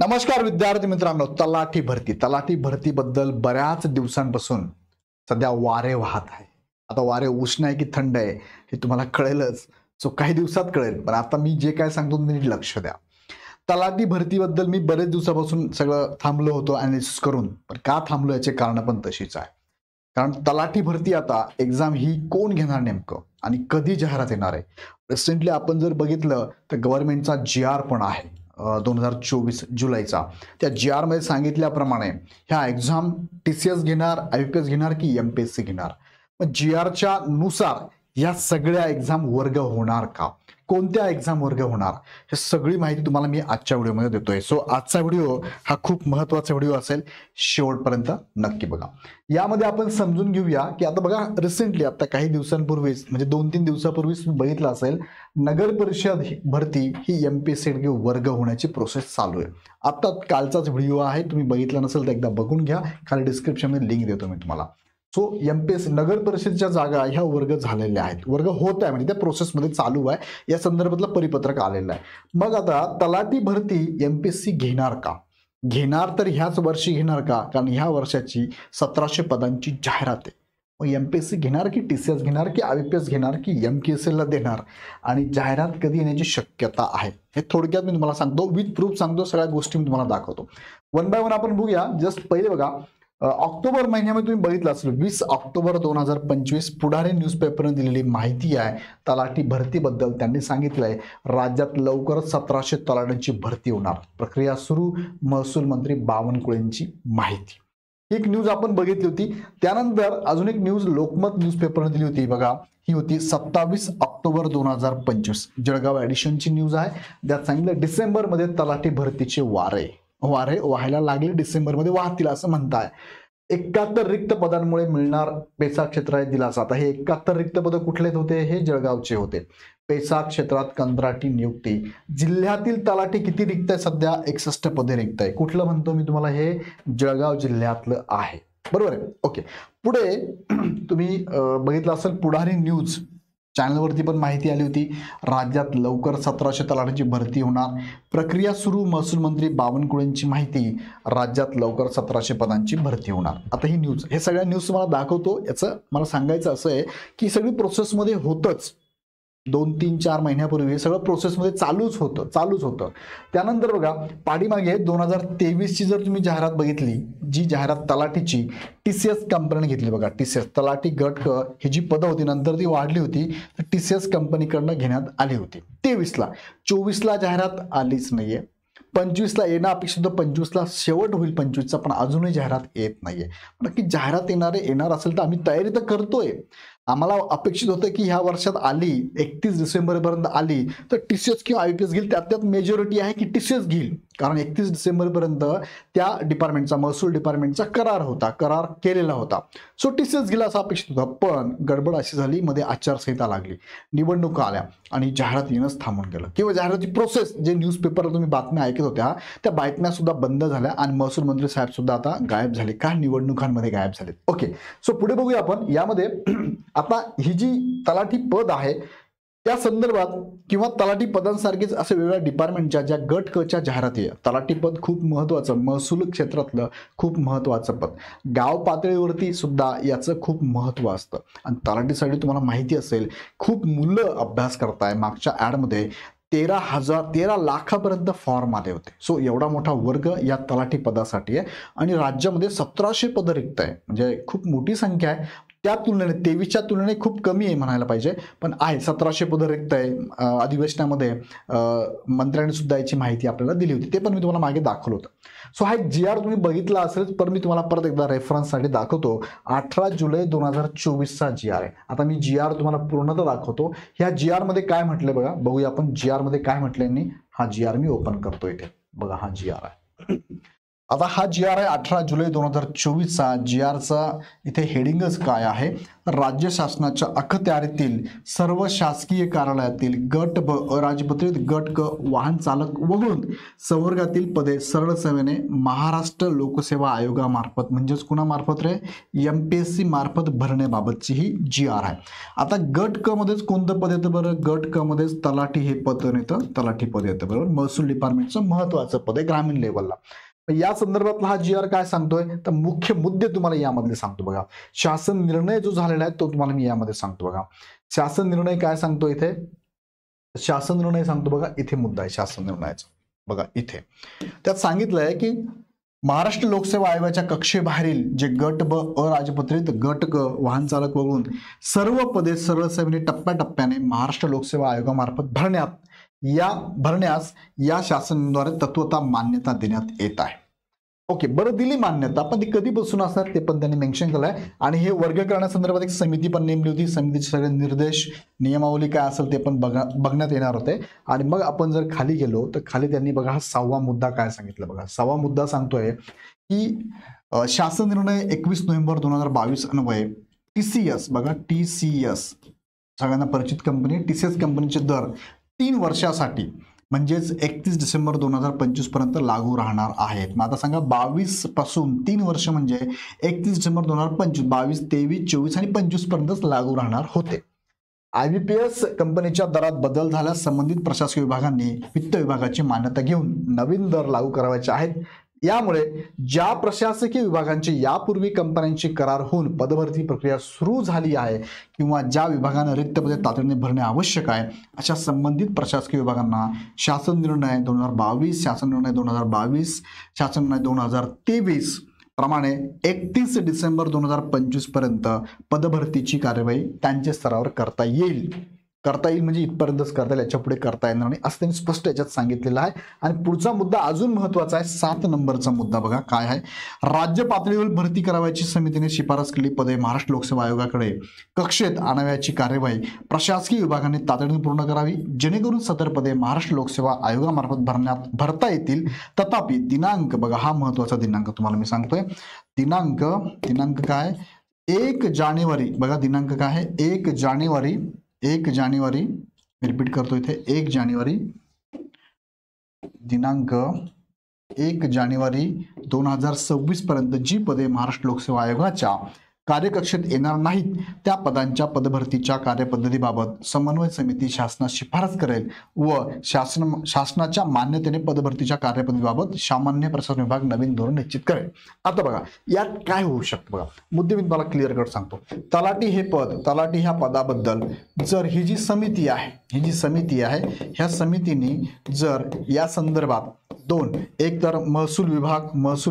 नमस्कार विद्यार्थी मित्रांनो, तलाठी भरतीबद्दल बऱ्याच दिवसांपासून सध्या वारे वाहत आहे. आता वारे उष्ण आहे की थंड आहे हे तुम्हाला कळेलच. काही दिवसात कळेल, पण आता मी जे काय सांगतो तुम्ही लक्ष द्या. तलाठी भरतीबद्दल मी बरेच दिवसापासून सगळं थांबलो होतो अनालिसिस करून, पण का थांबलो याचे कारण पण तशीच आहे. कारण तलाठी भरती आता एक्झाम ही कोण घेणार नेमकं आणि कधी जाहिरात येणार आहे. रिसेंटली आपण जर बघितलं तर गव्हर्नमेंटचा GR पण आहे 2024 जुलैचा. त्या GR मध्ये सांगितल्याप्रमाणे ह्या एक्झाम TCS घेणार, IPS घेणार की MPSC घेणार. पण GRच्या नुसार या सगळ्या एक्झाम वर्ग होणार का, कोणत्या एक्झाम वर्ग होणार, हे सगळी माहिती तुम्हाला मी आजच्या व्हिडिओमध्ये देतोय. सो आजचा व्हिडिओ हा खूप महत्त्वाचा व्हिडिओ असेल, शेवटपर्यंत नक्की बघा. यामध्ये आपण समजून घेऊया की आता बघा, रिसेंटली आता काही दिवसांपूर्वीच म्हणजे 2-3 दिवसापूर्वीच बघितलं असेल, नगर परिषद भरती ही MPSC वर्ग होण्याची प्रोसेस चालू आहे. आता कालचाच व्हिडिओ आहे, तुम्ही बघितला नसेल तर एकदा बघून घ्या, खाली डिस्क्रिप्शनमध्ये लिंक देतो मी तुम्हाला. सो MPSC नगर परिषदेच्या जागा ह्या वर्ग झालेल्या आहेत, वर्ग होत आहे, म्हणजे त्या प्रोसेसमध्ये चालू आहे. या संदर्भातलं परिपत्रक आलेलं आहे. मग आता तलाठी भरती MPSC घेणार का, घेणार तर ह्याच वर्षी घेणार का, कारण ह्या वर्षाची 1700 पदांची जाहिरात आहे. मग MPSC घेणार की TCS घेणार की IPS घेणार की MKSL ला देणार, आणि जाहिरात कधी येण्याची शक्यता आहे हे थोडक्यात मी तुम्हाला सांगतो, विथ प्रूफ सांगतो, सगळ्या गोष्टी मी तुम्हाला दाखवतो. वन बाय वन आपण बघूया. जस्ट पहिले बघा, ऑक्टोबर महिन्यामध्ये तुम्ही बघितलं असेल 20 ऑक्टोबर 2025 पुढारी न्यूजपेपरने दिलेली माहिती आहे तलाठी भरतीबद्दल. त्यांनी सांगितलंय राज्यात लवकरच 1700 तलाठ्यांची भरती होणार, प्रक्रिया सुरू, महसूल मंत्री बावनकुळेंची माहिती. एक न्यूज आपण बघितली होती. त्यानंतर अजून एक न्यूज लोकमत न्यूजपेपरने दिली होती बघा, ही होती 27 ऑक्टोबर 2025 जळगाव एडिशनची न्यूज आहे. त्यात सांगितलं डिसेंबरमध्ये तलाठी भरतीचे वारे व्हायला लागले, डिसेंबरमध्ये वाहतील असं म्हणताय. 71 रिक्त पदांमुळे मिळणार पेसा क्षेत्रात दिलासा. आता हे 71 रिक्त पद कुठले होते, हे जळगावचे होते. पेसा क्षेत्रात कंत्राटी नियुक्ती. जिल्ह्यातील तलाठी किती रिक्त आहे सध्या, 61 पदे रिक्त आहे. कुठलं म्हणतो मी तुम्हाला, हे जळगाव जिल्ह्यातलं आहे, बरोबर आहे. ओके, पुढे तुम्ही बघितलं असेल पुढारी न्यूज चॅनलवरती पण माहिती आली होती, राज्यात लवकर 1700 तलाठ्यांची भरती होणार, प्रक्रिया सुरू, महसूल मंत्री बावनकुळेंची माहिती, राज्यात लवकर 1700 पदांची भरती होणार. आता ही न्यूज, हे सगळ्या न्यूज तुम्हाला दाखवतो. याचं मला सांगायचं असं आहे की सगळी प्रोसेसमध्ये होतच, 2-3-4 महिन्यापूर्वी सगळं प्रोसेसमध्ये चालूच होतं. त्यानंतर बघा, पाठीमागे 2023 ची जर तुम्ही जाहिरात बघितली, जी जाहिरात तलाठीची TCS कंपनीने घेतली बघा. TCS तलाठी गट क ही जी पदं होती नंतर ती वाढली होती, तर TCS कंपनीकडनं घेण्यात आली होती 23ला. 24ला जाहिरात आलीच नाहीये, 25ला येणं अपेक्षित होतं, 25ला शेवट होईल 25चा, पण अजूनही जाहिरात येत नाहीये. नक्की जाहिरात येणार असेल तर आम्ही तयारी तर करतोय. आम्हाला अपेक्षित होतं की ह्या वर्षात आली, 31 डिसेंबरपर्यंत आली तर TCS किंवा IPS घेईल. त्यात मेजॉरिटी आहे की TCS घेईल, कारण 31 डिसेंबरपर्यंत त्या डिपार्टमेंटचा, महसूल डिपार्टमेंटचा करार केलेला होता. सो TCS घेईल असं अपेक्षित होतं. पण गडबड अशी झाली, मध्ये आचारसंहिता लागली, निवडणुका आल्या आणि जाहिरात येणंच थांबून गेलं, किंवा जाहिराती प्रोसेस, जे न्यूजपेपरला तुम्ही बातम्या ऐकत होत्या त्या बातम्या सुद्धा बंद झाल्या आणि महसूल मंत्री साहेब सुद्धा आता गायब झाले, का निवडणुकांमध्ये गायब झाले. ओके, सो पुढे बघूया आपण. यामध्ये आता ही जी तलाठी पद आहे त्या संदर्भात, किंवा तलाठी पदांसारखेच असे वेगवेगळ्या डिपार्टमेंटच्या ज्या गट कच्या जाहिराती आहे. तलाठी पद खूप महत्त्वाचं, महसूल क्षेत्रातलं खूप महत्त्वाचं पद, गाव पातळीवरती सुद्धा याचं खूप महत्त्व असतं. आणि तलाठीसाठी तुम्हाला माहिती असेल, खूप मुलं अभ्यास करताय. मागच्या ॲडमध्ये 13 लाखापर्यंत फॉर्म आले होते. सो एवढा मोठा वर्ग या तलाठी पदासाठी आहे, आणि राज्यामध्ये 1700 पदं रिक्त आहे, म्हणजे खूप मोठी संख्या आहे. त्या तुलनेने 23च्या तुलनेने खूप कमी आहे म्हणायला पाहिजे, पण आहे 1700 पदं रिक्त आहे. अधिवेशनामध्ये मंत्र्यांनी सुद्धा याची माहिती आपल्याला दिली होती, ते पण मी तुम्हाला मागे दाखवलं होतं. सो हा एक GR तुम्ही बघितला असेल, पण मी तुम्हाला परत एकदा रेफरन्ससाठी दाखवतो. 18 जुलै 2024चा GR आहे. आता मी GR तुम्हाला पूर्णतः दाखवतो. ह्या GR मध्ये काय म्हटलंय बघा, बघूया आपण GR मध्ये काय म्हटलंय. हा GR मी ओपन करतो इथे, बघा हा GR आहे. आता हा जी आर आहे 18 जुलै 2024चा. जी आरचा इथे हेडिंगच काय आहे, राज्य शासनाच्या अखत्यारीतील सर्व शासकीय कार्यालयातील गट ब अराजपत्रित गट क वाहन चालक वगळून संवर्गातील पदे सरळ सेवेने महाराष्ट्र लोकसेवा आयोगामार्फत, म्हणजेच कुणामार्फत रे, MPSC मार्फत भरण्याबाबतची ही जी आर आहे. आता गट क मध्येच कोणतं पद येतं बरं, गट क मध्येच तलाठी हे पद येतं, तलाठी पद येतं बरोबर. महसूल डिपार्टमेंटचं महत्वाचं पद आहे ग्रामीण लेवलला. या संदर्भातला हा जी आर काय सांगतोय, तर मुख्य मुद्दे तुम्हाला यामधले सांगतो बघा. शासन निर्णय जो झालेला आहे तो तुम्हाला मी यामध्ये सांगतो बघा. शासन निर्णय काय सांगतो इथे, शासन निर्णय सांगतो बघा. इथे मुद्दा आहे शासन निर्णयाचा बघा. इथे त्यात सांगितलंय की महाराष्ट्र लोकसेवा आयोगाच्या कक्षेबाहेरील जे गट ब अराजपत्रित गट क वाहन चालक वगळून सर्व पदे सरळ सेवेने टप्प्याटप्प्याने महाराष्ट्र लोकसेवा आयोगामार्फत भरण्यास या शासनाद्वारे तत्वता मान्यता देण्यात येत आहे. ओके, बरं, दिली मान्यता, पण ती कधीपासून असणार ते पण त्यांनी मेन्शन केलंय. आणि हे वर्ग करण्यासंदर्भात एक समिती पण नेमली होती. समितीचे सगळे निर्देश, नियमावली काय असेल ते पण बघण्यात येणार होते. आणि मग आपण जर खाली गेलो तर खाली त्यांनी बघा हा 6वा मुद्दा काय सांगितलं बघा. 6वा मुद्दा सांगतोय की शासन निर्णय 21 नोव्हेंबर 2022 अन्वये TCS बघा, TCS सगळ्यांना परिचित कंपनी, TCS कंपनीचे दर 3 वर्षासाठी म्हणजेच 31 डिसेंबर 2025 पर्यंत लागू राहणार आहेत. मग आता सांगा 22 पासून 3 वर्ष म्हणजे 31 डिसेंबर 2025, 22, 23, 24 आणि 25 पर्यंतच लागू राहणार होते. IBPS कंपनीच्या दरात बदल झाल्यास संबंधित प्रशासकीय विभागांनी वित्त विभागाची मान्यता घेऊन नवीन दर लागू करावायचे आहेत. यामुळे ज्या प्रशासकीय विभागांची यापूर्वी कंपन्यांची करार होऊन पदभरती प्रक्रिया सुरू झाली आहे किंवा ज्या विभागांना रिक्त पदे तातडीने भरणे आवश्यक आहे अशा संबंधित प्रशासकीय विभागांना शासन निर्णय 2022, शासन निर्णय 2022, शासन निर्णय 2023 प्रमाणे 31 डिसेंबर 2025 पर्यंत पदभरतीची कार्यवाही त्यांच्या स्तरावर करता येईल म्हणजे इथपर्यंतच करता येईल, याच्या पुढे करता येणार नाही असं त्यांनी स्पष्ट याच्यात सांगितलेलं आहे. आणि पुढचा मुद्दा अजून महत्वाचा आहे, 7 नंबरचा मुद्दा बघा काय आहे. राज्य पातळीवर भरती करावयाची समितीने शिफारस केलेली पदे महाराष्ट्र लोकसेवा आयोगाकडे कक्षेत आणावयाची कार्यवाही प्रशासकीय विभागाने तातडीने पूर्ण करावी जेणेकरून सदर पदे महाराष्ट्र लोकसेवा आयोगामार्फत भरता येतील. तथापि दिनांक बघा, हा महत्वाचा दिनांक तुम्हाला मी सांगतोय. दिनांक काय, 1 जानेवारी बघा. दिनांक काय आहे, 1 जानेवारी मी रिपीट करतो इथे, 1 जानेवारी, दिनांक 1 जानेवारी 2026 पर्यंत जी पदे महाराष्ट्र लोकसेवा आयोगाच्या कार्यकक्षेत येणार नाहीत त्या पदांच्या पदभरतीच्या कार्यपद्धतीबाबत समन्वय समिती शासनास शिफारस करेल व शासनाच्या मान्यतेने पदभरतीच्या कार्यपद्धतीबाबत सामान्य प्रशासन विभाग नवीन धोरण निश्चित करेल. आता बघा यात काय होऊ शकतं बघा, मुद्दे मी तुम्हाला क्लिअर कट सांगतो. तलाठी हे पद, तलाठी ह्या पदाबद्दल जर ही जी समिती आहे ह्या समितीने जर या संदर्भात एक तर महसूल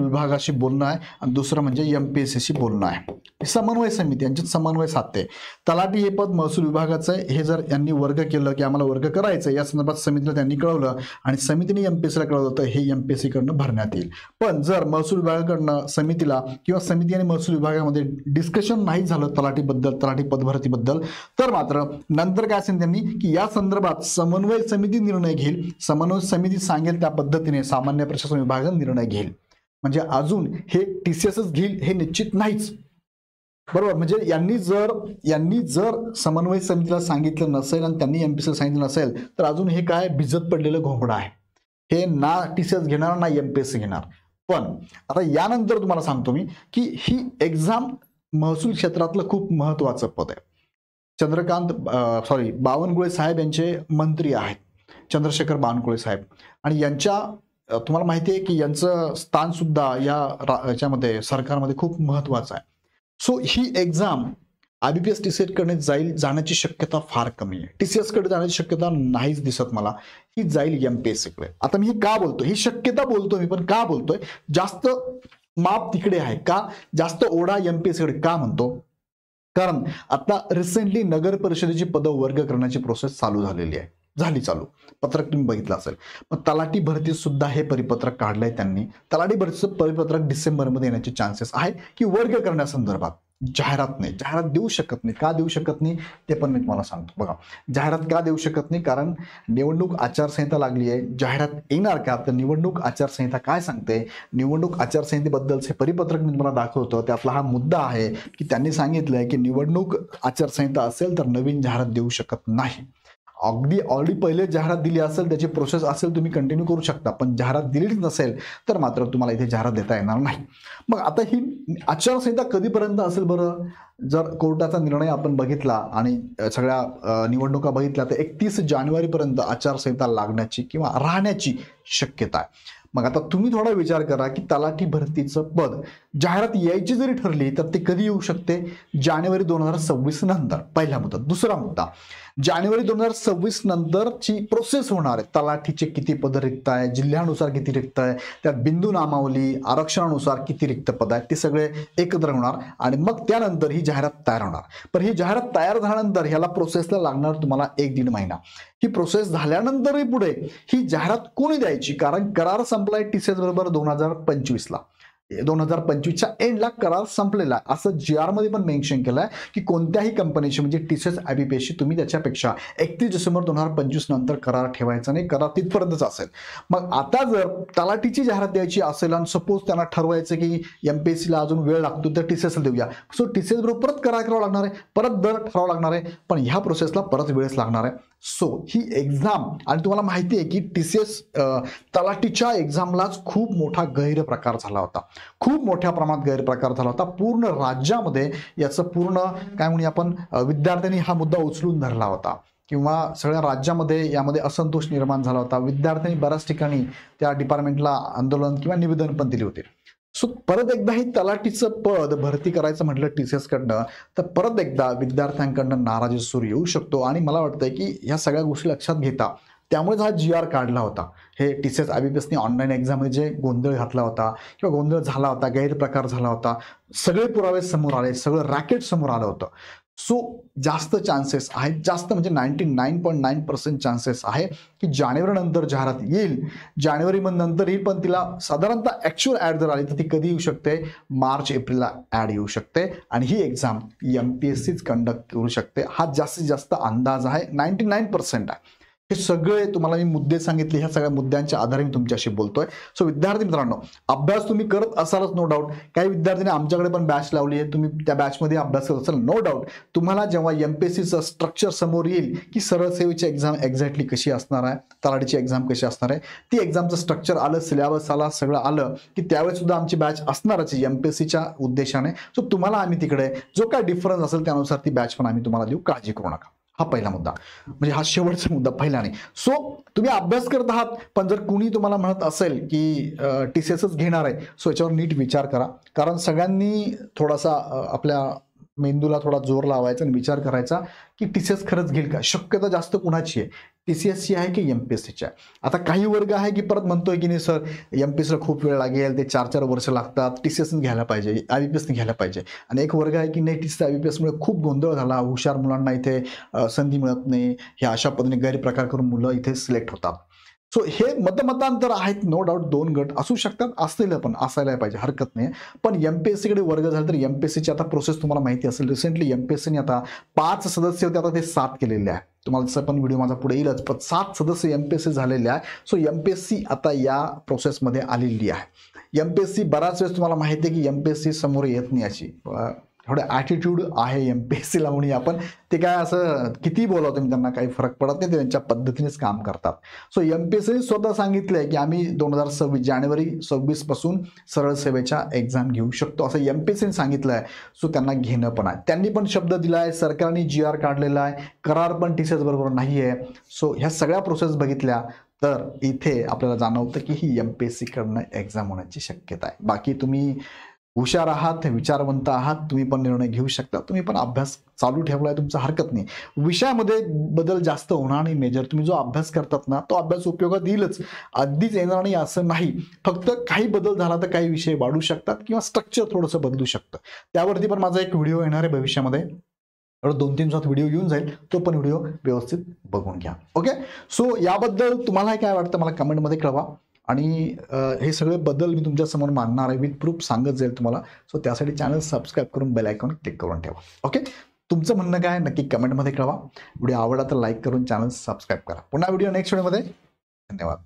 विभागाशी बोलणं आहे आणि दुसरं म्हणजे MPSCशी बोलणं आहे. समन्वय समिती यांच्यात समन्वय साधते. तलाठी हे पद महसूल विभागाचं आहे, हे जर यांनी वर्ग केलं की आम्हाला वर्ग करायचं या संदर्भात समितीला त्यांनी कळवलं आणि समितीने MPSCला कळवलं तर हे MPSC कडनं भरण्यात येईल. पण जर महसूल विभागाकडनं समितीला किंवा समिती आणि महसूल विभागामध्ये डिस्कशन नाही झालं तलाठी पदभरतीबद्दल तर मात्र नंतर काय असेल त्यांनी की या संदर्भात समन्वय समिती निर्णय घेईल. समन्वय समिती सांगेल त्या पद्धतीने सामान्य प्रशासन विभाग निर्णय घेईल. म्हणजे अजून हे TCSच घेईल हे निश्चित नाहीच, बरोबर. म्हणजे यांनी जर समन्वय समितीला सांगितलं नसेल आणि त्यांनी MPSCला सांगितलं नसेल तर अजून हे काय भिजत पडलेलं घोंगडं आहे. हे ना TCS घेणार ना MPSC घेणार. पण आता यानंतर तुम्हाला सांगतो मी की ही एक्झाम महसूल क्षेत्रातलं खूप महत्वाचं पद आहे. बावनकुळे साहेब यांचे मंत्री आहेत, चंद्रशेखर बावनकुळे साहेब, आणि यांच्या तुम्हाला माहिती आहे की यांचं स्थान सुद्धा याच्यामध्ये सरकारमध्ये खूप महत्वाचं आहे. सो ही एक्झाम IBPS TCS कडे जाण्याची शक्यता फार कमी आहे. TCS कडे जाण्याची शक्यता नाहीच दिसत मला. ही जाईल MPSC कडे. आता मी का बोलतो, ही शक्यता बोलतो मी, पण का बोलतोय, जास्त माप तिकडे आहे का, जास्त ओढा MPSC कडे का म्हणतो, कारण आता रिसेंटली नगर परिषदेची पदं वर्ग करण्याची प्रोसेस चालू चालू पत्रक तुम्ही बघितलं असेल. मग तलाठी भरती सुद्धा हे परिपत्रक काढलंय त्यांनी. तलाठी भरतीचं परिपत्रक डिसेंबरमध्ये येण्याचे चान्सेस आहे की वर्ग करण्यासंदर्भात जाहिरात नाही, जाहिरात देऊ शकत नाही. का देऊ शकत नाही ते पण मी तुम्हाला सांगतो. बघा, जाहिरात का देऊ शकत नाही, कारण निवडणूक आचारसंहिता लागली आहे. जाहिरात येणार का, तर निवडणूक आचारसंहिता काय सांगते, निवडणूक आचारसंहितेबद्दलचे परिपत्रक मी तुम्हाला दाखवतो. त्यातला हा मुद्दा आहे की त्यांनी सांगितलंय की निवडणूक आचारसंहिता असेल तर नवीन जाहिरात देऊ शकत नाही. अगदी ऑलरेडी पहिले जाहिरात दिली असेल, त्याची प्रोसेस असेल, तुम्ही कंटिन्यू करू शकता, पण जाहिरात दिलीच नसेल तर मात्र तुम्हाला इथे जाहिरात देता येणार नाही. मग आता ही आचारसंहिता कधीपर्यंत असेल बरं? जर कोर्टाचा निर्णय आपण बघितला आणि सगळ्या निवडणुका बघितल्या तर 31 जानेवारीपर्यंत आचारसंहिता लागण्याची किंवा राहण्याची शक्यता आहे. मग आता तुम्ही थोडा विचार करा की तलाठी भरतीचं पद जाहिरात यायची जरी ठरली तर ते कधी येऊ शकते? जानेवारी 2026 नंतर. पहिला मुद्दा. दुसरा मुद्दा, जानेवारी 2026 नंतरची प्रोसेस होणार आहे. तलाठीचे किती पद रिक्त आहे, जिल्ह्यानुसार किती रिक्त आहे, त्यात बिंदू नामावली, आरक्षणानुसार किती रिक्त पद आहेत, ते सगळे एकत्र होणार आणि मग त्यानंतर ही जाहिरात तयार होणार. पण ही जाहिरात तयार झाल्यानंतर ह्याला प्रोसेसला लागणार तुम्हाला 1-1.5 महिना. ही प्रोसेस झाल्यानंतरही पुढे ही जाहिरात कोणी द्यायची? कारण करार संपलाय TCS बरोबर 2025ला. 2025च्या एंडला करार संपलेला आहे असं GR मध्ये पण मेन्शन केलंय की कोणत्याही कंपनीशी म्हणजे TCS IBPS तुम्ही त्याच्यापेक्षा 31 डिसेंबर 2025 नंतर करार ठेवायचा नाही. करार तिथपर्यंतच असेल. मग आता जर तलाठीची जाहिरात द्यायची असेल आणि सपोज त्यांना ठरवायचं की MPSC ला अजून वेळ लागतो तर TCS ला देऊया, सो TCS बरोबर परत करार करावा लागणार आहे, परत दर ठरावा लागणार आहे, पण ह्या प्रोसेसला परत वेळच लागणार आहे. सो ही एक्झाम, आणि तुम्हाला माहिती आहे की TCS तलाठीच्या एक्झामलाच खूप मोठा गैरप्रकार झाला होता. खूप मोठ्या प्रमाणात गैरप्रकार झाला होता. पूर्ण राज्यामध्ये याचं पूर्ण काय म्हणूया आपण विद्यार्थ्यांनी हा मुद्दा उचलून धरला होता किंवा सगळ्या राज्यामध्ये यामध्ये असंतोष निर्माण झाला होता. विद्यार्थ्यांनी बऱ्याच ठिकाणी त्या डिपार्टमेंटला आंदोलन किंवा निवेदन पण दिली होती. सो परत एकदा हे तलाठीचं पद भरती करायचं म्हटलं TCS कडनं तर परत एकदा विद्यार्थ्यांकडनं नाराजी सूर येऊ शकतो. आणि मला वाटतंय की ह्या सगळ्या गोष्टी लक्षात घेता त्यामुळेच हा GR काढला होता. हे TCS IBPSनी ऑनलाईन एक्झाममध्ये जे गोंधळ घातला होता किंवा गोंधळ झाला होता, गैरप्रकार झाला होता, सगळे पुरावे समोर आले, सगळं रॅकेट समोर आलं होतं. सो जास्त चान्सेस आहेत, जास्त म्हणजे 99.9% चान्सेस आहे की जानेवारी नंतर जाहिरात येईल. जानेवारी नंतर येईल, पण तिला साधारणतः ॲक्च्युअल ॲड जर आली तर ती कधी येऊ शकते? मार्च-एप्रिलला ॲड येऊ शकते आणि ही एक्झाम MPSCच कंडक्ट करू शकते. हा जास्तीत जास्त अंदाज आहे, 99% आहे. हे सगळे तुम्हाला मी मुद्दे सांगितले, ह्या सगळ्या मुद्द्यांच्या आधारे मी तुमच्याशी बोलतोय. सो विद्यार्थी मित्रांनो, अभ्यास तुम्ही करत असालच नो डाऊट. काही विद्यार्थ्यांनी आमच्याकडे पण बॅच लावली आहे, तुम्ही त्या बॅचमध्ये अभ्यास करत असाल नो डाऊट. तुम्हाला जेव्हा MPSCचं स्ट्रक्चर समोर येईल की सरळ सेवेची एक्झाम एक्झॅक्टली कशी असणार आहे, तलाठीची एक्झाम कशी असणार आहे, ती एक्झामचं स्ट्रक्चर आलं, सिलेबस आला, सगळं आलं की त्यावेळेस सुद्धा आमची बॅच असणारच MPSCच्या उद्देशाने. सो तुम्हाला आम्ही तिकडे जो काय डिफरन्स असेल त्यानुसार ती बॅच पण आम्ही तुम्हाला देऊ, काळजी करू नका. हा पहिला मुद्दा, म्हणजे हा शेवटचा मुद्दा, पहिला नाही. सो तुम्ही अभ्यास करत आहात, पण जर कुणी तुम्हाला म्हणत असेल की TCSच घेणार आहे, सो याच्यावर नीट विचार करा. कारण सगळ्यांनी थोडासा आपल्या मेंदूला थोडा जोर लावायचा आणि विचार करायचा की TCS खरंच घेईल का. शक्यता जास्त कुणाची आहे, TCSची आहे की MPSCची आहे. आता काही वर्ग आहे की परत म्हणतोय की नाही सर MPSCला खूप वेळ लागेल, ते 4-4 वर्ष लागतात, TCSने घ्यायला पाहिजे, IBPSने घ्यायला पाहिजे. आणि एक वर्ग आहे की नाही TCS IBPSमुळे खूप गोंधळ झाला, हुशार मुलांना इथे संधी मिळत नाही, हे अशा पद्धतीने गैरप्रकार करून मुलं इथे सिलेक्ट होतात. सो हे मतमतांतर आहेत, नो डाऊट. 2 गट असू शकतात, असतील, पण असायला पाहिजे, हरकत नाही. पण MPSCकडे वर्ग झाला तर MPSCची आता प्रोसेस तुम्हाला माहिती असेल. रिसेंटली MPSCने आता 5 सदस्य होते, आता ते 7 केलेले आहे. तुम्हाला जसं पण व्हिडिओ माझा पुढे येईलच, पण 7 सदस्य MPSC झालेले आहे. सो MPSC आता या प्रोसेसमध्ये आलेली आहे. MPSC बराच वेळेस तुम्हाला माहिती आहे की MPSC समोर येत नाही, अशी थोडं ॲटिट्यूड आहे MPSCला म्हणून आपण. ते काय असं किती बोलावं तुम्ही त्यांना काही फरक पडत नाही, ते त्यांच्या पद्धतीनेच काम करतात. सो MPSCने स्वतः सांगितलं आहे की आम्ही 2026 जानेवारी 26 पासून सरळ सेवेच्या एक्झाम घेऊ शकतो असं MPSCने सांगितलं आहे. सो त्यांना घेणं पण आहे, त्यांनी पण शब्द दिला आहे, सरकारने GR काढलेला आहे, करार पण TCS बरोबर नाही आहे. सो ह्या सगळ्या प्रोसेस बघितल्या तर इथे आपल्याला जाणवतं की ही MPSC कडनं एक्झाम होण्याची शक्यता आहे. बाकी तुम्ही हुशार आहात, विचारवंत आहात, तुम्ही पण निर्णय घेऊ शकता, तुम्ही पण अभ्यास चालू ठेवलाय तुमचा, हरकत नाही. विषयामध्ये बदल जास्त होणार नाही मेजर. तुम्ही जो अभ्यास करतात ना तो अभ्यास उपयोगात येईलच, अगदीच येणार नाही असं नाही. फक्त काही बदल झाला तर काही विषय वाढू शकतात किंवा स्ट्रक्चर थोडंसं बदलू शकतं. त्यावरती पण माझा एक व्हिडिओ येणार आहे भविष्यामध्ये, 2-3 दिवसात व्हिडिओ येऊन जाईल, तो पण व्हिडिओ व्यवस्थित बघून घ्या. ओके. सो याबद्दल तुम्हाला काय वाटतं मला कमेंटमध्ये कळवा. आणि हे सगळे बदल मी तुमच्यासमोर मांडणार आहे, विथ प्रूफ सांगत जाईल तुम्हाला. सो त्यासाठी चॅनल सबस्क्राईब करून बेल आयकॉन क्लिक करून ठेवा. ओके, तुमचं म्हणणं काय नक्की कमेंटमध्ये कळवा. व्हिडिओ आवडला तर लाईक करून चॅनल सबस्क्राईब करा. पुन्हा व्हिडिओ नेक्स्ट व्हिडिओमध्ये. धन्यवाद.